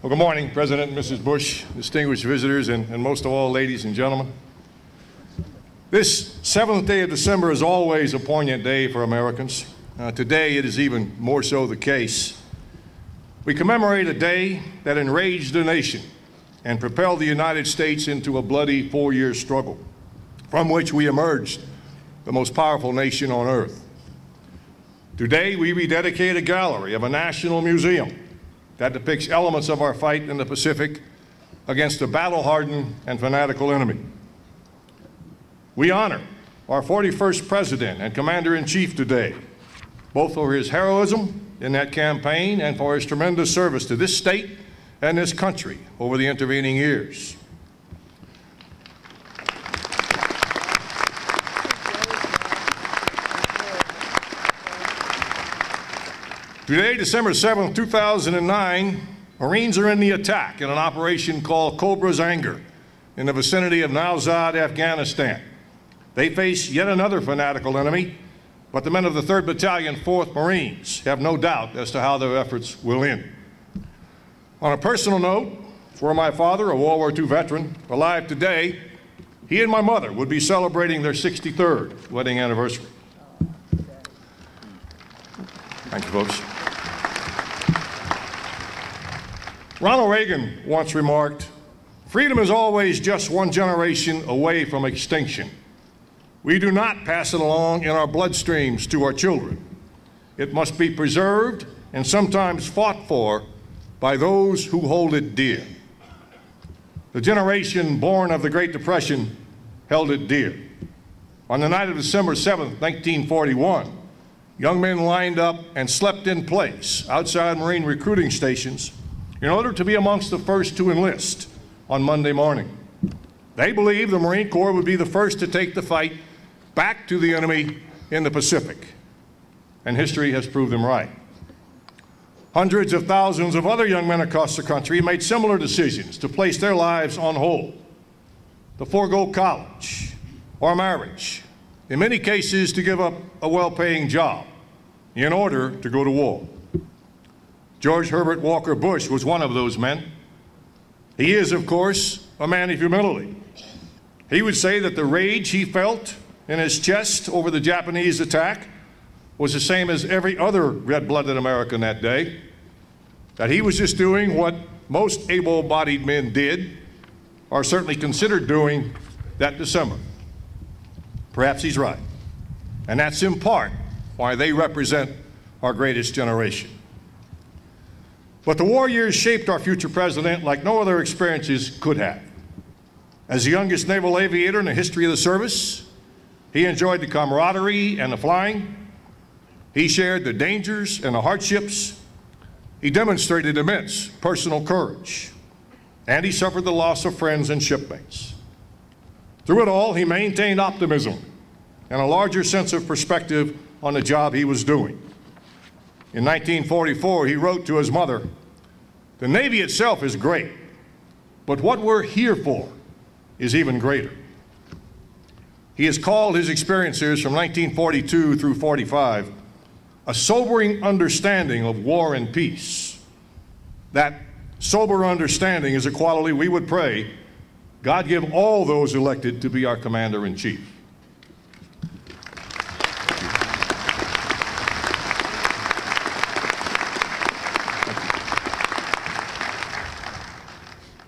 Well, good morning, President and Mrs. Bush, distinguished visitors, and most of all, ladies and gentlemen. This 7th day of December is always a poignant day for Americans. Today, it is even more so the case. We commemorate a day that enraged the nation and propelled the United States into a bloody 4-year struggle, from which we emerged the most powerful nation on earth. Today, we rededicate a gallery of a national museum that depicts elements of our fight in the Pacific against a battle-hardened and fanatical enemy. We honor our 41st President and Commander-in-Chief today, both for his heroism in that campaign and for his tremendous service to this state and this country over the intervening years. Today, December 7, 2009, Marines are in the attack in an operation called Cobra's Anger in the vicinity of Nowzad, Afghanistan. They face yet another fanatical enemy, but the men of the 3rd Battalion, 4th Marines have no doubt as to how their efforts will end. On a personal note, for my father, a World War II veteran, alive today, he and my mother would be celebrating their 63rd wedding anniversary. Thank you, folks. Ronald Reagan once remarked, "Freedom is always just one generation away from extinction. We do not pass it along in our bloodstreams to our children. It must be preserved and sometimes fought for by those who hold it dear." The generation born of the Great Depression held it dear. On the night of December 7, 1941, young men lined up and slept in place outside Marine recruiting stations in order to be amongst the first to enlist on Monday morning. They believed the Marine Corps would be the first to take the fight back to the enemy in the Pacific, and history has proved them right. Hundreds of thousands of other young men across the country made similar decisions to place their lives on hold, to forego college or marriage, in many cases to give up a well-paying job in order to go to war. George Herbert Walker Bush was one of those men. He is, of course, a man of humility. He would say that the rage he felt in his chest over the Japanese attack was the same as every other red-blooded American that day, that he was just doing what most able-bodied men did, or certainly considered doing, that December. Perhaps he's right, and that's in part why they represent our greatest generation. But the war years shaped our future president like no other experiences could have. As the youngest naval aviator in the history of the service, he enjoyed the camaraderie and the flying. He shared the dangers and the hardships. He demonstrated immense personal courage, and he suffered the loss of friends and shipmates. Through it all, he maintained optimism and a larger sense of perspective on the job he was doing. In 1944, he wrote to his mother, "The Navy itself is great, but what we're here for is even greater." He has called his experiences from 1942 through 45 a sobering understanding of war and peace. That sober understanding is a quality we would pray God give all those elected to be our Commander-in-Chief.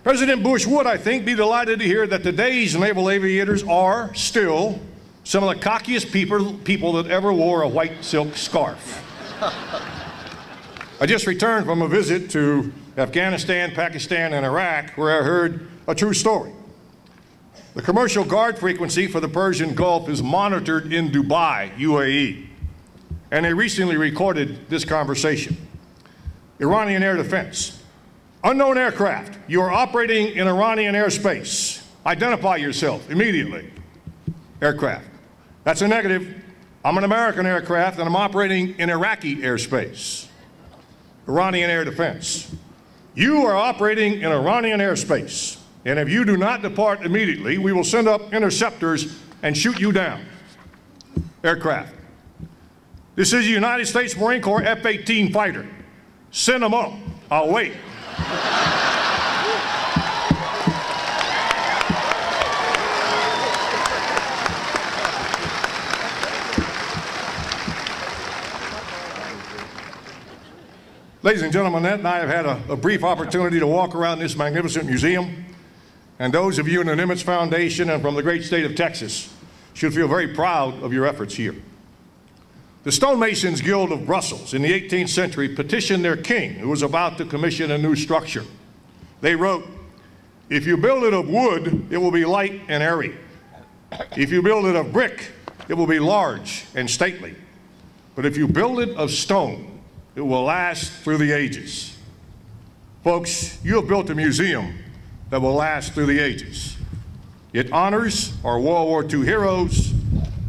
President Bush would, I think, be delighted to hear that today's naval aviators are still some of the cockiest people that ever wore a white silk scarf. I just returned from a visit to Afghanistan, Pakistan, and Iraq, where I heard a true story. The commercial guard frequency for the Persian Gulf is monitored in Dubai, UAE, and they recently recorded this conversation. Iranian Air Defense. "Unknown aircraft, you are operating in Iranian airspace. Identify yourself immediately." Aircraft. "That's a negative. I'm an American aircraft and I'm operating in Iraqi airspace." Iranian Air Defense. "You are operating in Iranian airspace, and if you do not depart immediately, we will send up interceptors and shoot you down." Aircraft. "This is a United States Marine Corps F-18 fighter. Send them up. I'll wait." Ladies and gentlemen, Annette and I have had a brief opportunity to walk around this magnificent museum, and those of you in the Nimitz Foundation and from the great state of Texas should feel very proud of your efforts here. The Stonemasons Guild of Brussels in the 18th century petitioned their king, who was about to commission a new structure. They wrote, "If you build it of wood, it will be light and airy. If you build it of brick, it will be large and stately. But if you build it of stone, it will last through the ages." Folks, you have built a museum that will last through the ages. It honors our World War II heroes,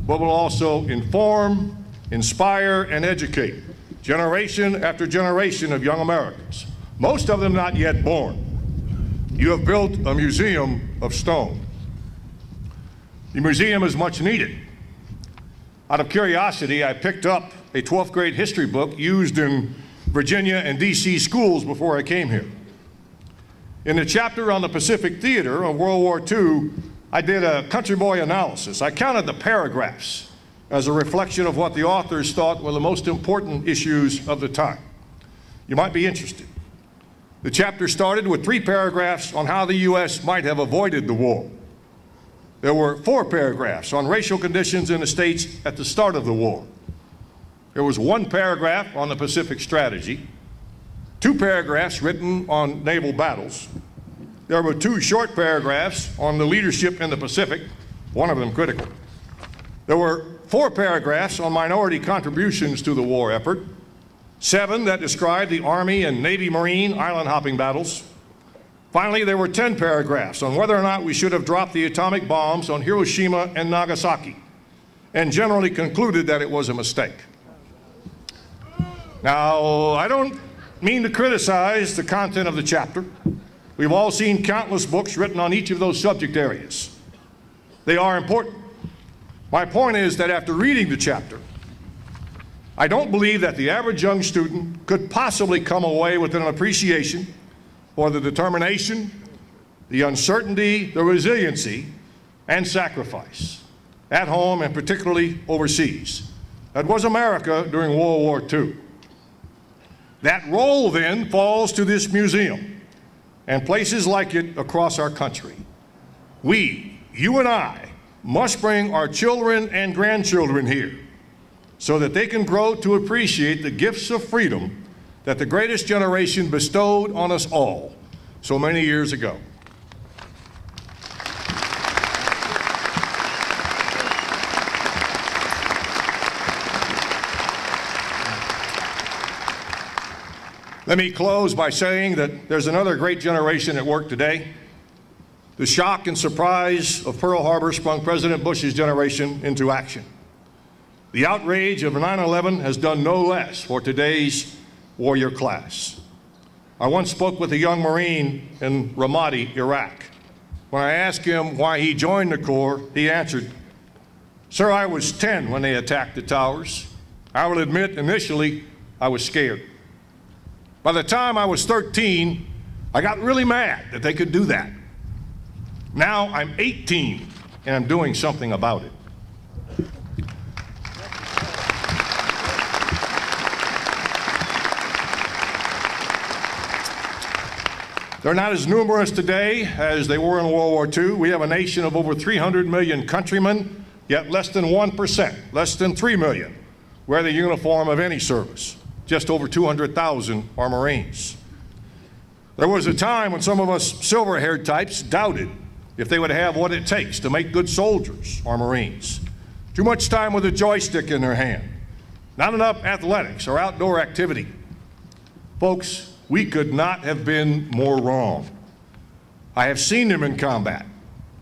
but will also inform, inspire, and educate generation after generation of young Americans, most of them not yet born. You have built a museum of stone. The museum is much needed. Out of curiosity, I picked up a 12th grade history book used in Virginia and DC schools before I came here. In the chapter on the Pacific Theater of World War II, I did a country boy analysis. I counted the paragraphs as a reflection of what the authors thought were the most important issues of the time. You might be interested. The chapter started with 3 paragraphs on how the U.S. might have avoided the war. There were 4 paragraphs on racial conditions in the states at the start of the war. There was 1 paragraph on the Pacific strategy, 2 paragraphs written on naval battles. There were 2 short paragraphs on the leadership in the Pacific, one of them critical. There were 4 paragraphs on minority contributions to the war effort, 7 that described the Army and Navy Marine island hopping battles. Finally, there were 10 paragraphs on whether or not we should have dropped the atomic bombs on Hiroshima and Nagasaki, and generally concluded that it was a mistake. Now, I don't mean to criticize the content of the chapter. We've all seen countless books written on each of those subject areas. They are important. My point is that after reading the chapter, I don't believe that the average young student could possibly come away with an appreciation for the determination, the uncertainty, the resiliency, and sacrifice at home and particularly overseas. That was America during World War II. That role then falls to this museum and places like it across our country. We, you and I, must bring our children and grandchildren here so that they can grow to appreciate the gifts of freedom that the greatest generation bestowed on us all so many years ago. Let me close by saying that there's another great generation at work today. The shock and surprise of Pearl Harbor sprung President Bush's generation into action. The outrage of 9/11 has done no less for today's warrior class. I once spoke with a young Marine in Ramadi, Iraq. When I asked him why he joined the Corps, he answered, "Sir, I was 10 when they attacked the towers. I will admit, initially, I was scared. By the time I was 13, I got really mad that they could do that. Now I'm 18 and I'm doing something about it." They're not as numerous today as they were in World War II. We have a nation of over 300 million countrymen, yet less than 1%, less than 3 million, wear the uniform of any service. Just over 200,000 are Marines. There was a time when some of us silver-haired types doubted if they would have what it takes to make good soldiers or Marines. Too much time with a joystick in their hand. Not enough athletics or outdoor activity. Folks, we could not have been more wrong. I have seen them in combat,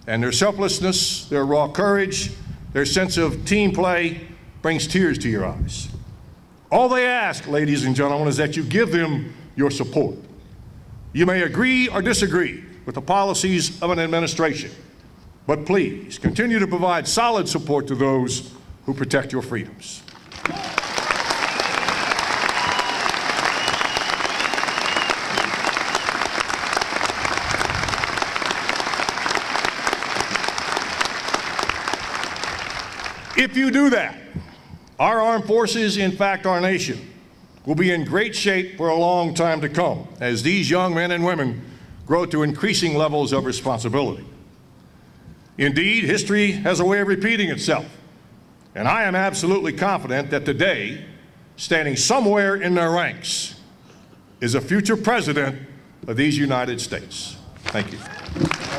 and their selflessness, their raw courage, their sense of team play brings tears to your eyes. All they ask, ladies and gentlemen, is that you give them your support. You may agree or disagree with the policies of an administration, but please continue to provide solid support to those who protect your freedoms. If you do that, our armed forces, in fact our nation, will be in great shape for a long time to come as these young men and women grow to increasing levels of responsibility. Indeed, history has a way of repeating itself, and I am absolutely confident that today, standing somewhere in their ranks, is a future president of these United States. Thank you.